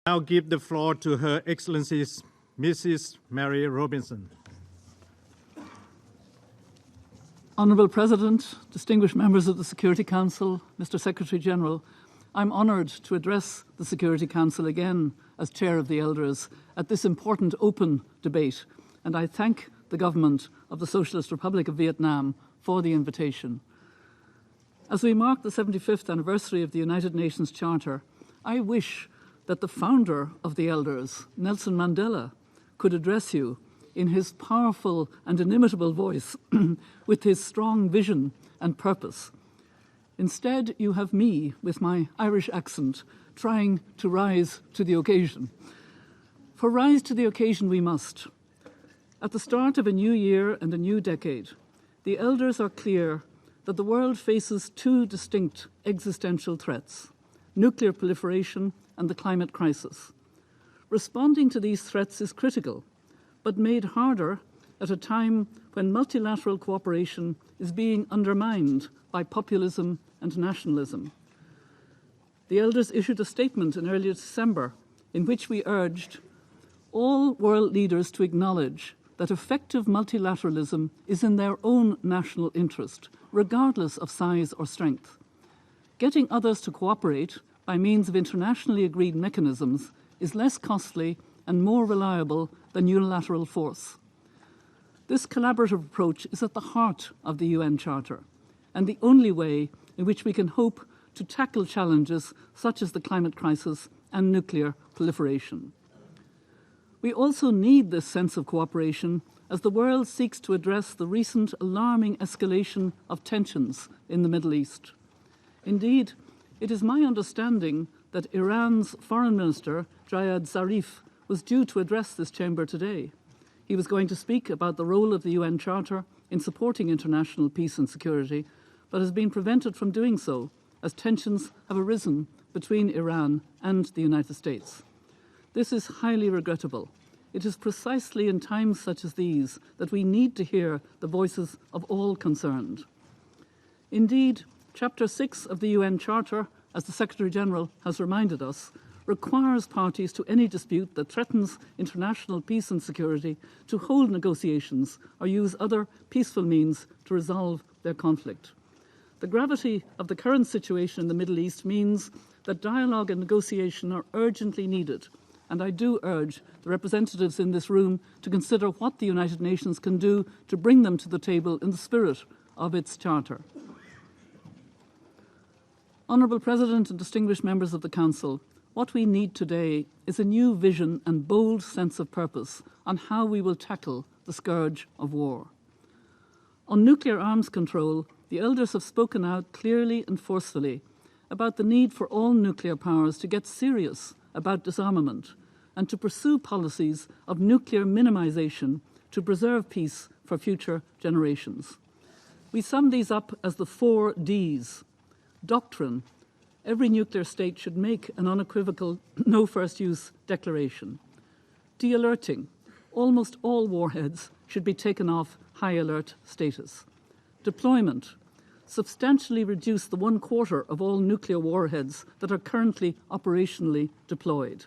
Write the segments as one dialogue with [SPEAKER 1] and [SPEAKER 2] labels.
[SPEAKER 1] Now give the floor to Her Excellency Mrs. Mary Robinson.
[SPEAKER 2] Honourable President, distinguished members of the Security Council, Mr. Secretary-General, I'm honoured to address the Security Council again as Chair of the Elders at this important open debate, and I thank the Government of the Socialist Republic of Vietnam for the invitation. As we mark the 75th anniversary of the United Nations Charter, I wish that the founder of the Elders, Nelson Mandela, could address you in his powerful and inimitable voice with his strong vision and purpose. Instead, you have me, with my Irish accent, trying to rise to the occasion. For rise to the occasion we must. At the start of a new year and a new decade, the Elders are clear that the world faces two distinct existential threats: nuclear proliferation and the climate crisis. Responding to these threats is critical, but made harder at a time when multilateral cooperation is being undermined by populism and nationalism. The Elders issued a statement in early December in which we urged all world leaders to acknowledge that effective multilateralism is in their own national interest, regardless of size or strength. Getting others to cooperate by means of internationally agreed mechanisms is less costly and more reliable than unilateral force. This collaborative approach is at the heart of the UN Charter and the only way in which we can hope to tackle challenges such as the climate crisis and nuclear proliferation. We also need this sense of cooperation as the world seeks to address the recent alarming escalation of tensions in the Middle East. Indeed, it is my understanding that Iran's Foreign Minister, Javad Zarif, was due to address this chamber today. He was going to speak about the role of the UN Charter in supporting international peace and security, but has been prevented from doing so as tensions have arisen between Iran and the United States. This is highly regrettable. It is precisely in times such as these that we need to hear the voices of all concerned. Indeed, Chapter 6 of the UN Charter, as the Secretary-General has reminded us, requires parties to any dispute that threatens international peace and security to hold negotiations or use other peaceful means to resolve their conflict. The gravity of the current situation in the Middle East means that dialogue and negotiation are urgently needed, and I do urge the representatives in this room to consider what the United Nations can do to bring them to the table in the spirit of its Charter. Honourable President and distinguished members of the Council, what we need today is a new vision and bold sense of purpose on how we will tackle the scourge of war. On nuclear arms control, the Elders have spoken out clearly and forcefully about the need for all nuclear powers to get serious about disarmament and to pursue policies of nuclear minimisation to preserve peace for future generations. We sum these up as the 4 Ds. Doctrine. Every nuclear state should make an unequivocal no first use declaration. De-alerting. Almost all warheads should be taken off high alert status. Deployment. Substantially reduce the 1/4 of all nuclear warheads that are currently operationally deployed.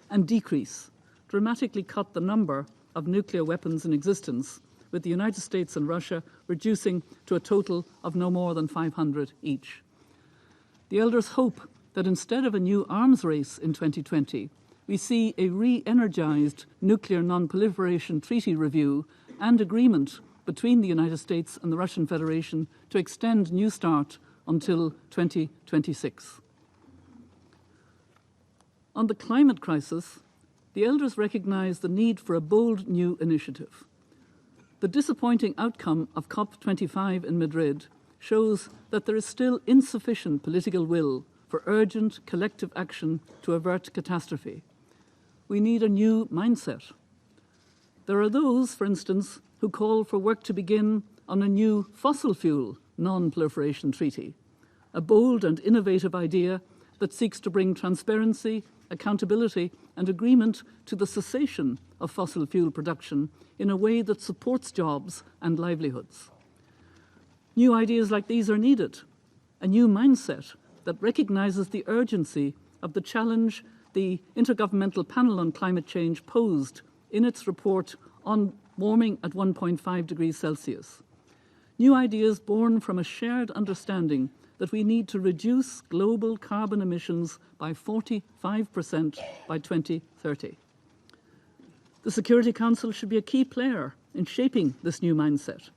[SPEAKER 2] And decrease. Dramatically cut the number of nuclear weapons in existence, with the United States and Russia reducing to a total of no more than 500 each. The Elders hope that instead of a new arms race in 2020, we see a re-energised nuclear non-proliferation treaty review and agreement between the United States and the Russian Federation to extend New START until 2026. On the climate crisis, the Elders recognise the need for a bold new initiative. The disappointing outcome of COP25 in Madrid shows that there is still insufficient political will for urgent collective action to avert catastrophe. We need a new mindset. There are those, for instance, who call for work to begin on a new fossil fuel non-proliferation treaty, a bold and innovative idea that seeks to bring transparency, accountability and agreement to the cessation of fossil fuel production in a way that supports jobs and livelihoods. New ideas like these are needed, a new mindset that recognises the urgency of the challenge the Intergovernmental Panel on Climate Change posed in its report on warming at 1.5 degrees Celsius. New ideas born from a shared understanding that we need to reduce global carbon emissions by 45% by 2030. The Security Council should be a key player in shaping this new mindset,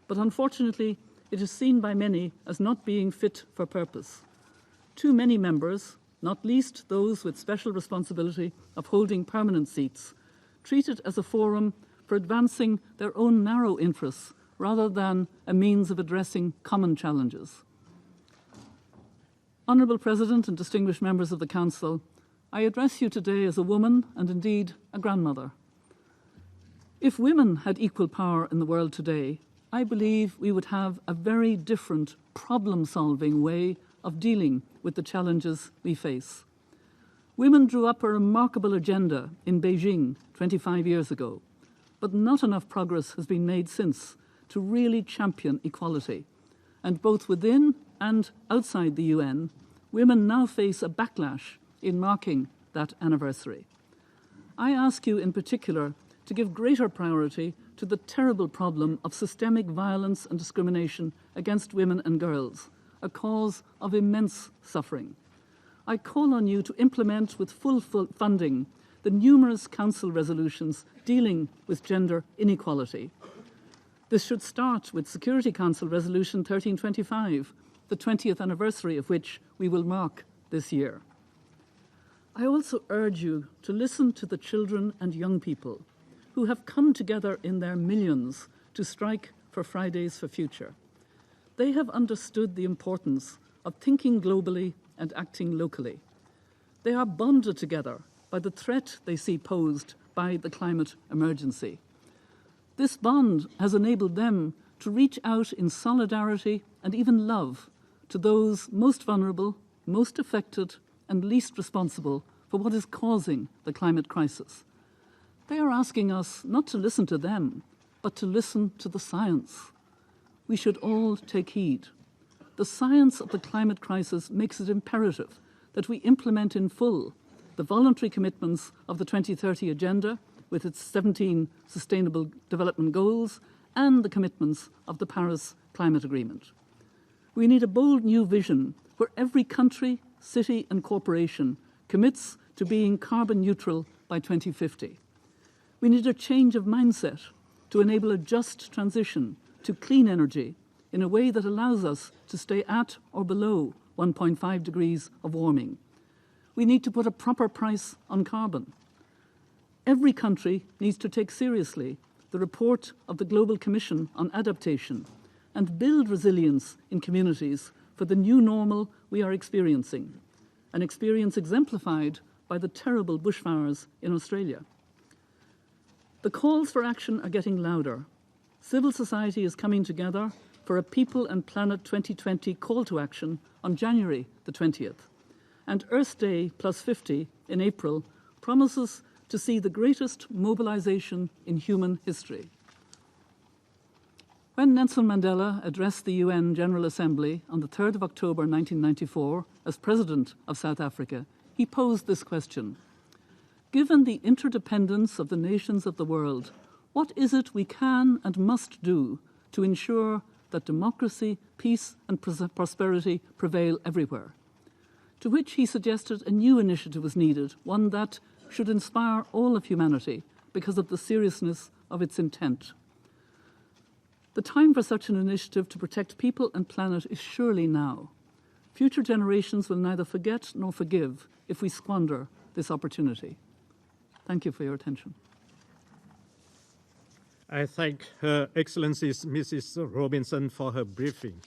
[SPEAKER 2] but unfortunately it is seen by many as not being fit for purpose. Too many members, not least those with special responsibility of holding permanent seats, treat it as a forum for advancing their own narrow interests rather than a means of addressing common challenges. Honourable President and distinguished members of the Council, I address you today as a woman and indeed a grandmother. If women had equal power in the world today, I believe we would have a very different problem-solving way of dealing with the challenges we face. Women drew up a remarkable agenda in Beijing 25 years ago, but not enough progress has been made since to really champion equality. And both within and outside the UN, women now face a backlash in marking that anniversary. I ask you in particular to give greater priority to the terrible problem of systemic violence and discrimination against women and girls, a cause of immense suffering. I call on you to implement with full funding the numerous Council resolutions dealing with gender inequality. This should start with Security Council Resolution 1325, the 20th anniversary of which we will mark this year. I also urge you to listen to the children and young people who have come together in their millions to strike for Fridays for Future. They have understood the importance of thinking globally and acting locally. They are bonded together by the threat they see posed by the climate emergency. This bond has enabled them to reach out in solidarity and even love to those most vulnerable, most affected, and least responsible for what is causing the climate crisis. They are asking us not to listen to them, but to listen to the science. We should all take heed. The science of the climate crisis makes it imperative that we implement in full the voluntary commitments of the 2030 Agenda with its 17 Sustainable Development Goals and the commitments of the Paris Climate Agreement. We need a bold new vision where every country, city and corporation commits to being carbon neutral by 2050. We need a change of mindset to enable a just transition to clean energy in a way that allows us to stay at or below 1.5 degrees of warming. We need to put a proper price on carbon. Every country needs to take seriously the report of the Global Commission on Adaptation and build resilience in communities for the new normal we are experiencing, an experience exemplified by the terrible bushfires in Australia. The calls for action are getting louder. Civil society is coming together for a People and Planet 2020 call to action on January the 20th. And Earth Day plus 50 in April promises to see the greatest mobilization in human history. When Nelson Mandela addressed the UN General Assembly on the 3rd of October 1994 as President of South Africa, he posed this question: given the interdependence of the nations of the world, what is it we can and must do to ensure that democracy, peace and prosperity prevail everywhere? To which he suggested a new initiative was needed, one that should inspire all of humanity because of the seriousness of its intent. The time for such an initiative to protect people and planet is surely now. Future generations will neither forget nor forgive if we squander this opportunity. Thank you for your attention.
[SPEAKER 1] I thank Her Excellency Mrs. Robinson for her briefing.